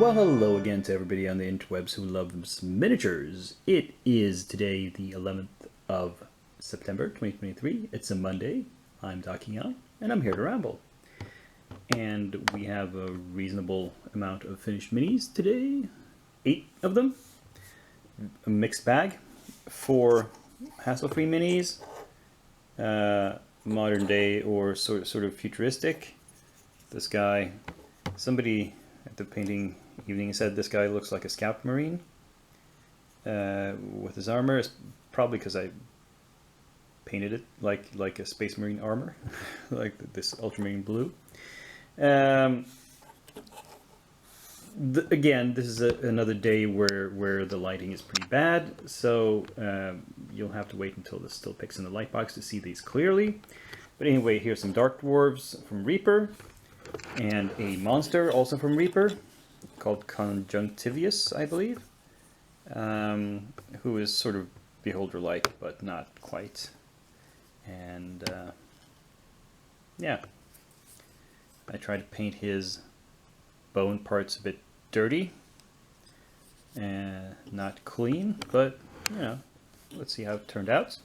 Well, hello again to everybody on the interwebs who loves miniatures. It is today the 11th of September 2023. It's a Monday. I'm Docking Out, and I'm here to ramble. And we have a reasonable amount of finished minis today. 8 of them. A mixed bag. 4 hassle-free minis. Modern day or sort of futuristic. This guy, somebody at the painting evening said this guy looks like a scout marine with his armor. It's probably because I painted it like a space marine armor, like this ultramarine blue. Again, this is another day where the lighting is pretty bad, so you'll have to wait until this still picks in the light box to see these clearly. But anyway, here's some Dark Dwarves from Reaper, and a monster also from Reaper called Conjunctivius, I believe, who is sort of Beholder-like, but not quite. And yeah, I tried to paint his bone parts a bit dirty and not clean, but you know, let's see how it turned out.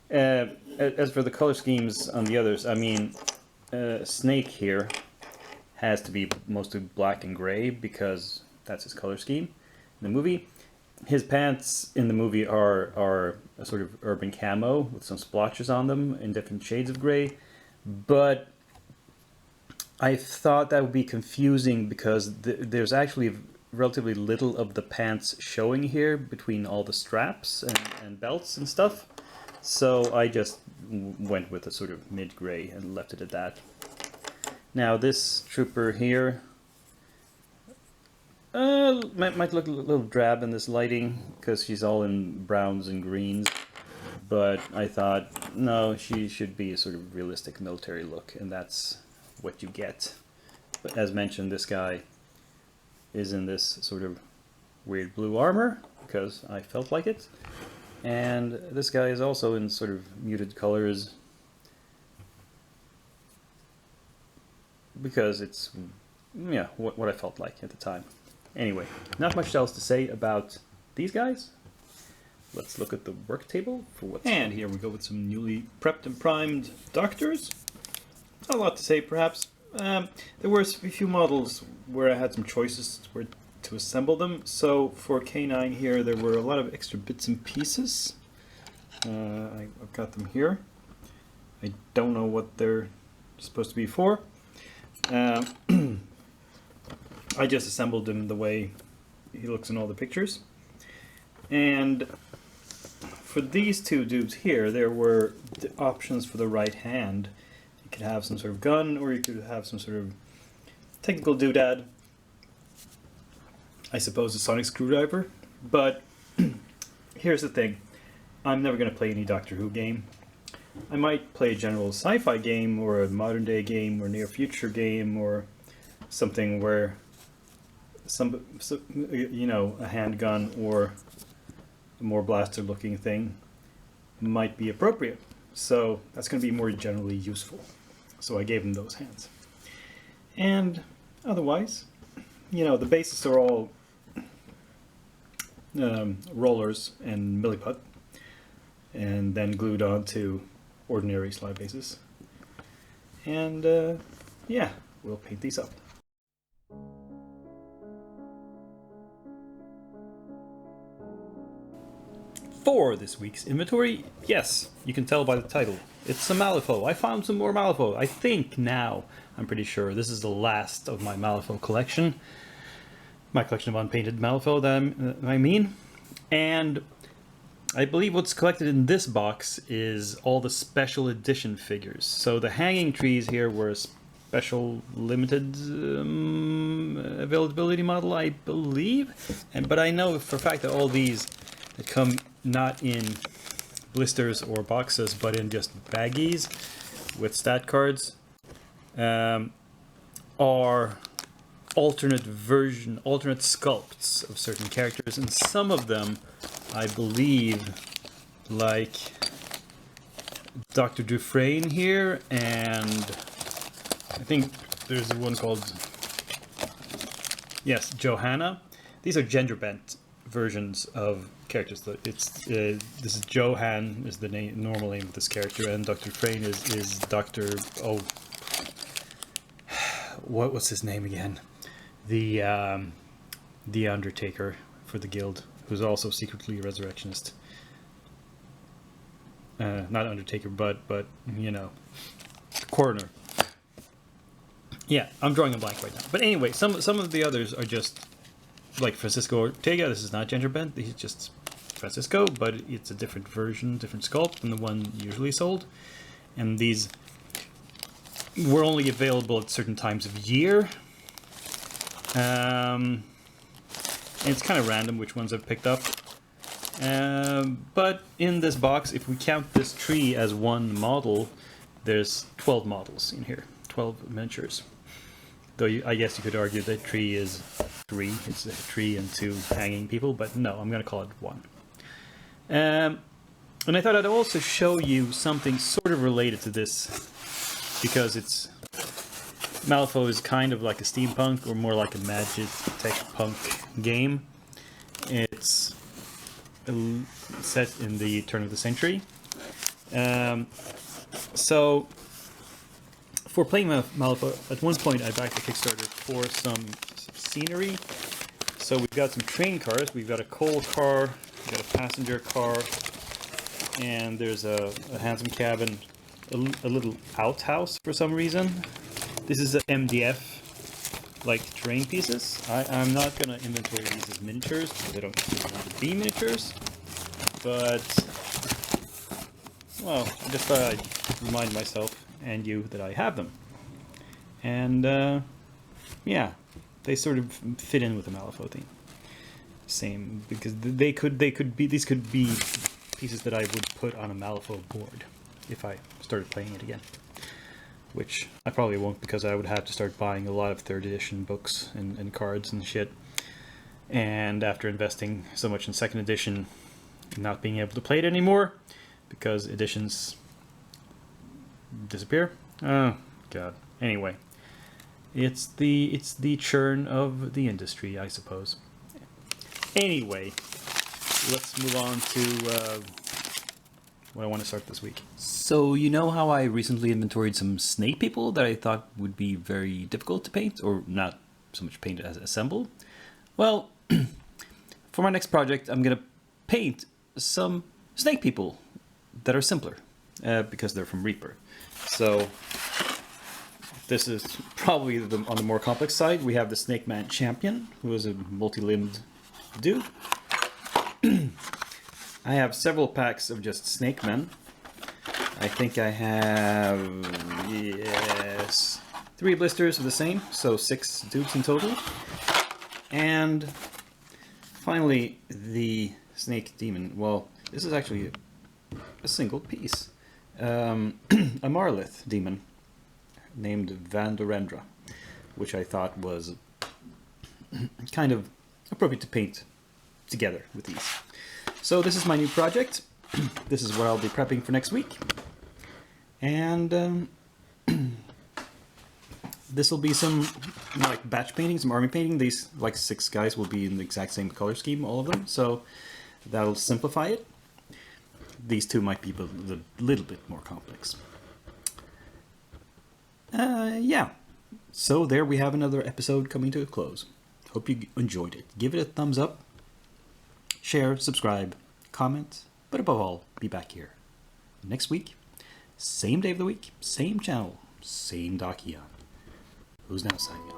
As for the color schemes on the others, I mean, Snake here has to be mostly black and gray because that's his color scheme in the movie. His pants in the movie are a sort of urban camo with some splotches on them in different shades of gray, but I thought that would be confusing because there's actually relatively little of the pants showing here between all the straps and belts and stuff, so I just went with a sort of mid-gray and left it at that. Now this trooper here might look a little drab in this lighting because she's all in browns and greens, but I thought no, she should be a sort of realistic military look, and that's what you get. But as mentioned, this guy is in this sort of weird blue armor because I felt like it, and this guy is also in sort of muted colors because it's, yeah, what I felt like at the time. Anyway, not much else to say about these guys. Let's look at the work table for what's... And here we go with some newly prepped and primed doctors. Not a lot to say, perhaps. There were a few models where I had some choices where to assemble them. So for K9 here, there were a lot of extra bits and pieces. I've got them here. I don't know what they're supposed to be for. I just assembled him the way he looks in all the pictures. And for these two dudes here, there were the options for the right hand. You could have some sort of gun, or you could have some sort of technical doodad. I suppose a sonic screwdriver. But here's the thing. I'm never going to play any Doctor Who game. I might play a general sci-fi game, or a modern day game, or near future game, or something where you know, a handgun or a more blaster looking thing might be appropriate. So that's going to be more generally useful. So I gave him those hands. And otherwise, you know, the bases are all rollers and milliput, and then glued onto ordinary slide bases. And yeah, we'll paint these up. For this week's inventory, yes, you can tell by the title. It's some Malifaux. I found some more Malifaux. I think now, I'm pretty sure, this is the last of my Malifaux collection. My collection of unpainted Malifaux, that I mean. And I believe what's collected in this box is all the special edition figures. So the hanging trees here were a special limited availability model, I believe. But I know for a fact that all these that come not in blisters or boxes, but in just baggies with stat cards, are alternate sculpts of certain characters, and some of them, I believe, like Dr. Dufresne here, and I think there's one called Yes, Johanna. These are gender bent versions of characters. It's this is Johan is the normal name of this character, and Dr. Crane is Dr. What's his name again? The Undertaker for the Guild, who's also secretly a resurrectionist. Not Undertaker, but you know, coroner. Yeah, I'm drawing a blank right now. But anyway, some of the others are just like Francisco Ortega. This is not gender bent. He's just Francisco, but it's a different version, different sculpt than the one usually sold. And these were only available at certain times of year. And it's kind of random which ones I've picked up. But in this box, if we count this tree as one model, there's 12 models in here, 12 miniatures. Though I guess you could argue that tree is 3. It's a tree and 2 hanging people, but no, I'm going to call it 1. And I thought I'd also show you something sort of related to this, because it's Malifaux is kind of like a steampunk, or more like a magic tech punk game. It's set in the turn of the century. So for playing Malifaux, at one point I backed a Kickstarter for some scenery. So we've got some train cars, we've got a coal car, we've got a passenger car, and there's a handsome cabin, a little outhouse for some reason. This is a MDF, like terrain pieces. I'm not going to inventory these as miniatures, because they don't really want to be miniatures. But, well, I just thought I'd remind myself and you that I have them. And, yeah, they sort of fit in with the Malifaux theme. Same, because these could be pieces that I would put on a Malifaux board if I started playing it again. Which I probably won't, because I would have to start buying a lot of 3rd edition books and cards and shit. And after investing so much in 2nd edition, not being able to play it anymore, because editions disappear. Oh, God. Anyway. It's the churn of the industry, I suppose. Anyway, let's move on to what I want to start this week. So, you know how I recently inventoried some snake people that I thought would be very difficult to paint, or not so much paint as assemble? Well, for my next project, I'm going to paint some snake people that are simpler, because they're from Reaper. So, this is probably on the more complex side. We have the Snake Man Champion, who is a multi-limbed dude. I have several packs of just Snake Men. I think I have, yes, 3 blisters of the same, so 6 dudes in total. And finally, the Snake Demon. Well, this is actually a single piece. A Marlith Demon named Vandorendra, which I thought was kind of appropriate to paint together with these. So this is my new project. This is what I'll be prepping for next week. And this will be some like batch painting, some army painting. These like 6 guys will be in the exact same color scheme, all of them. So that'll simplify it. These 2 might be a little bit more complex. Yeah. So there we have another episode coming to a close. Hope you enjoyed it. Give it a thumbs up. Share, subscribe, comment, but above all, be back here next week. Same day of the week, same channel, same Dakian. Who's now signing out?